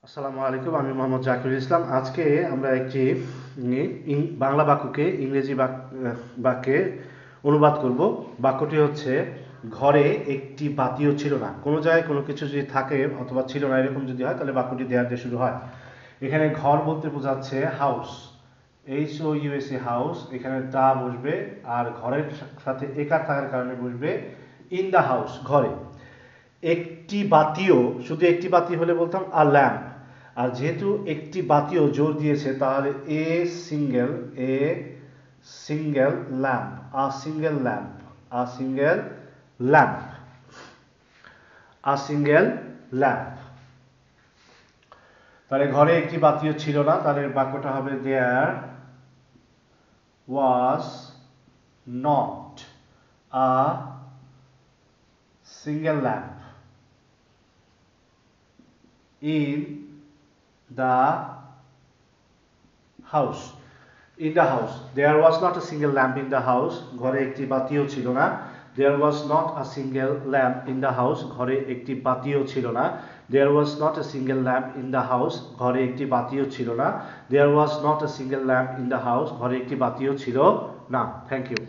আসসালামু আলাইকুম, আমি মোহাম্মদ জাকিরুল ইসলাম। আজকে আমরা একটি বাংলা বাক্যকে ইংরেজি বাক্যে অনুবাদ করব। বাক্যটি হচ্ছে, ঘরে একটি বাতিও ছিল না। কোনো জায়গায় কোনো কিছু যদি থাকে অথবা ছিল না এরকম যদি হয় তাহলে বাক্যটি দেয়ার দিয়ে শুরু হয়। এখানে ঘর বলতে বোঝাচ্ছে হাউস, HOUSE হাউস। এখানে দা বসবে আর ঘরের সাথে একার থাকার কারণে বসবে ইন দ্য হাউস, ঘরে। একটি বাতিও, শুধু একটি বাতি হলে বলতাম আ ল্যাম্প। আর যেহেতু একটি বাতিও জোর দিয়েছে তাহলে a single lamp, a single lamp, a single lamp, a single lamp. তাহলে ঘরে একটি বাতিও ছিল না, তাহলে বাক্যটা হবে there was not a single lamp in the house. In the house there was not a single lamp in the house. ঘরে একটি বাতিও ছিল না। There was not a single lamp in the house. ঘরে একটি বাতিও ছিল না। There was not a single lamp in the house. ঘরে একটি বাতিও ছিল না। There was not a single lamp in the house. ঘরে একটি বাতিও ছিল না। Thank you.